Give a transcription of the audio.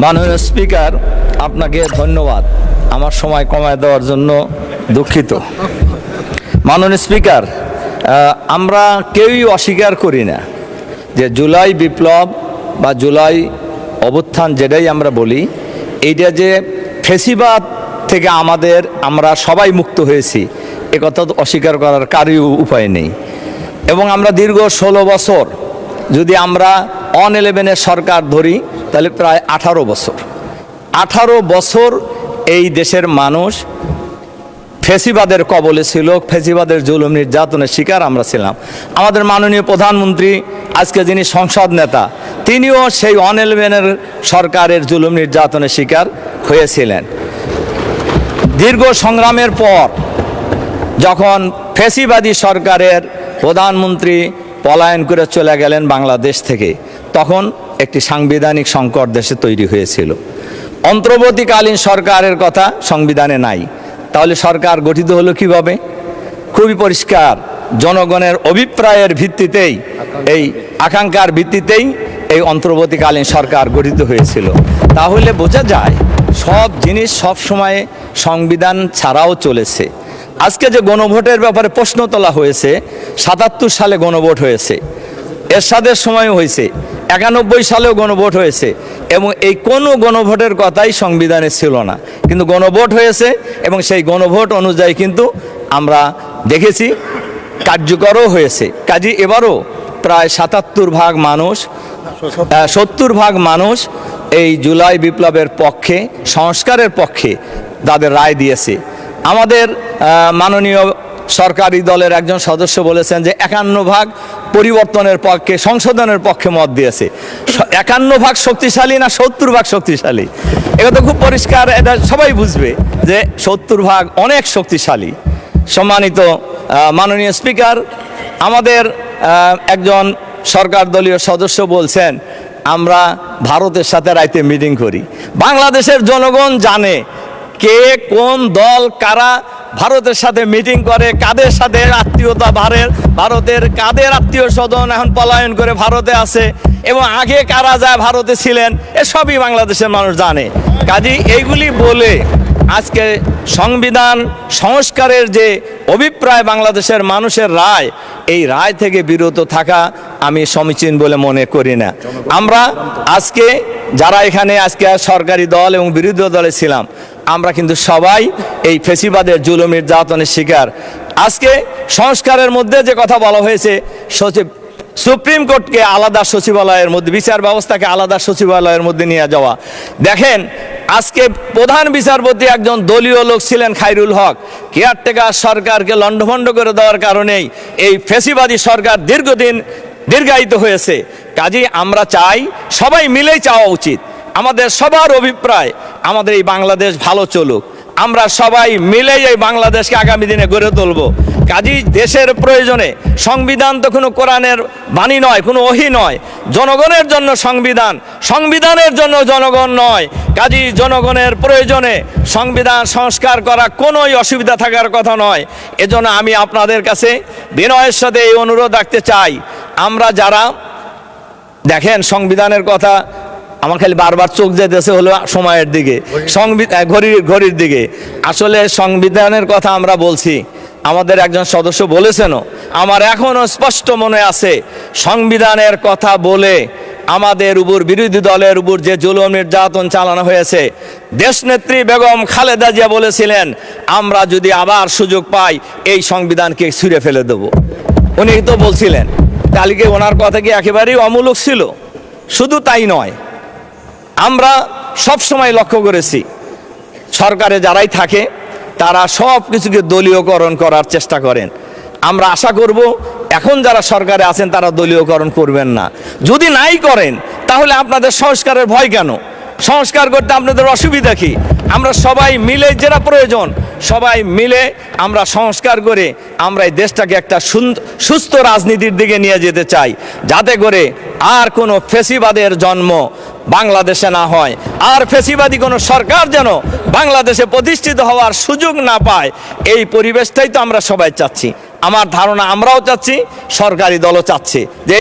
মাননীয় স্পিকার, আপনাকে ধন্যবাদ আমার সময় কমায় দেওয়ার জন্য। দুঃখিত। মাননীয় স্পিকার, আমরা কেউই অস্বীকার করি না যে জুলাই বিপ্লব বা জুলাই অভ্যুত্থান যেটাই আমরা বলি, এইটা যে ফেসিবাদ থেকে আমরা সবাই মুক্ত হয়েছি, এ কথা তো অস্বীকার করার কারই উপায় নেই। এবং আমরা দীর্ঘ 16 বছর, যদি আমরা 11 সরকার ধরি তাহলে প্রায় 18 বছর এই দেশের মানুষ ফেসিবাদের কবলে ছিল, ফেসিবাদের জুলুম নির্যাতনের শিকার আমরা ছিলাম। আমাদের মাননীয় প্রধানমন্ত্রী, আজকে যিনি সংসদ নেতা, তিনিও সেই 11 সরকারের জুলুম নির্যাতনের শিকার হয়েছিলেন। দীর্ঘ সংগ্রামের পর যখন ফেসিবাদী সরকারের প্রধানমন্ত্রী পলায়ন করে চলে গেলেন বাংলাদেশ থেকে, তখন একটি সাংবিধানিক সংকট দেশে তৈরি হয়েছিল। অন্তর্বর্তীকালীন সরকারের কথা সংবিধানে নাই, তাহলে সরকার গঠিত হলো কিভাবে? খুবই পরিষ্কার, জনগণের অভিপ্রায়ের ভিত্তিতেই, এই আকাঙ্ক্ষার ভিত্তিতেই এই অন্তর্বর্তীকালীন সরকার গঠিত হয়েছিল। তাহলে বোঝা যায় সব জিনিস সব সময় সংবিধান ছাড়াও চলেছে। আজকে যে গণভোটের ব্যাপারে প্রশ্ন তোলা হয়েছে, 77 সালে গণভোট হয়েছে, এরশাদের সময় হয়েছে, 91 সালেও গণভোট হয়েছে, এবং এই কোনো গণভোটের কথাই সংবিধানে ছিল না, কিন্তু গণভোট হয়েছে এবং সেই গণভোট অনুযায়ী কিন্তু আমরা দেখেছি কার্যকরও হয়েছে। কাজে এবারও প্রায় 77 ভাগ মানুষ, 70 ভাগ মানুষ এই জুলাই বিপ্লবের পক্ষে, সংস্কারের পক্ষে তাদের রায় দিয়েছে। আমাদের মাননীয় সরকারি দলের একজন সদস্য বলেছেন যে 51 ভাগ পরিবর্তনের পক্ষে, সংশোধনের পক্ষে মত দিয়েছে। 51 ভাগ শক্তিশালী না 70 ভাগ শক্তিশালী? এটা তো খুব পরিষ্কার, এটা সবাই বুঝবে যে 70 ভাগ অনেক শক্তিশালী। সম্মানিত মাননীয় স্পিকার, আমাদের একজন সরকার দলীয় সদস্য বলছেন আমরা ভারতের সাথে রাইতে মিটিং করি। বাংলাদেশের জনগণ জানে কে কোন দল কারা ভারতের সাথে মিটিং করে, কাদের সাথে আত্মীয়তা, ভারতের কাদের আত্মীয় স্বজন এখন পলায়ন করে ভারতে আছে, এবং আগে কারা যায় ভারতে ছিলেন, এসবই বাংলাদেশের মানুষ জানে। কাজেই এইগুলি বলে আজকে সংবিধান সংস্কারের যে অভিপ্রায় বাংলাদেশের মানুষের রায়, এই রায় থেকে বিরত থাকা আমি সমীচীন বলে মনে করি না। আমরা আজকে যারা এখানে আজকে সরকারি দল এবং বিরোধী দলে ছিলাম, আমরা কিন্তু সবাই এই ফেসিবাদের জুলুম নির্যাতনের শিকার। আজকে সংস্কারের মধ্যে যে কথা বলা হয়েছে, সুপ্রিম কোর্টকে আলাদা সচিবালয়ের মধ্যে, বিচার ব্যবস্থাকে আলাদা সচিবালয়ের মধ্যে নিয়ে যাওয়া। দেখেন, আজকে প্রধান বিচারপতি একজন দলীয় লোক ছিলেন, খায়রুল হক। কেয়ারটেকার সরকারকে লণ্ডভণ্ড করে দেওয়ার কারণেই এই ফেসিবাদী সরকার দীর্ঘায়িত হয়েছে। কাজেই আমরা চাই, সবাই মিলেই চাওয়া উচিত, আমাদের সবার অভিপ্রায় আমাদের এই বাংলাদেশ ভালো চলুক, আমরা সবাই মিলেই এই বাংলাদেশকে আগামী দিনে গড়ে তুলব। কাজেই দেশের প্রয়োজনে, সংবিধান তো কোনো কোরআনের বাণী নয়, কোনো ওহী নয়, জনগণের জন্য সংবিধান, সংবিধানের জন্য জনগণ নয়। কাজেই জনগণের প্রয়োজনে সংবিধান সংস্কার করা কোনোই অসুবিধা থাকার কথা নয়। এজন্য আমি আপনাদের কাছে বিনয়ের সাথে এই অনুরোধ রাখতে চাই, আমরা যারা দেখেন সংবিধানের কথা, আমার খালি বারবার চোখ যেতেছে হলো সময়ের দিকে, ঘড়ির দিকে। আসলে সংবিধানের কথা আমরা বলছি, আমাদের একজন সদস্য বলেছেনও, আমার এখনো স্পষ্ট মনে আছে, সংবিধানের কথা বলে আমাদের উপর, বিরোধী দলের উপর যে জুলুম নির্যাতন চালানো হয়েছে, দেশনেত্রী বেগম খালেদা জিয়া বলেছিলেন আমরা যদি আবার সুযোগ পাই এই সংবিধানকে ছুঁড়ে ফেলে দেব। উনি তো বলছিলেন, তাহলে কি ওনার কথা কি একেবারেই অমূলক ছিল? শুধু তাই নয়, আমরা সব সময় লক্ষ্য করেছি সরকারে যারাই থাকে তারা সব কিছুকে দলীয়করণ করার চেষ্টা করেন। আমরা আশা করব এখন যারা সরকারে আছেন তারা দলীয়করণ করবেন না। যদি নাই করেন তাহলে আপনাদের সংস্কারের ভয় কেন? সংস্কার করতে আপনাদের অসুবিধা কি? আমরা সবাই মিলে, যেটা প্রয়োজন সবাই মিলে আমরা সংস্কার করে আমরা এই দেশটাকে একটা সুস্থ রাজনীতির দিকে নিয়ে যেতে চাই, যাতে করে আর কোনো ফেসিবাদের জন্ম বাংলাদেশে না হয়, আর ফেসিবাদী কোনো সরকার যেন বাংলাদেশে প্রতিষ্ঠিত হওয়ার সুযোগ না পায়। এই পরিবেশটাই তো আমরা সবাই চাচ্ছি। আমার ধারণা আমরাও চাচ্ছি, সরকারি দলও চাচ্ছে যে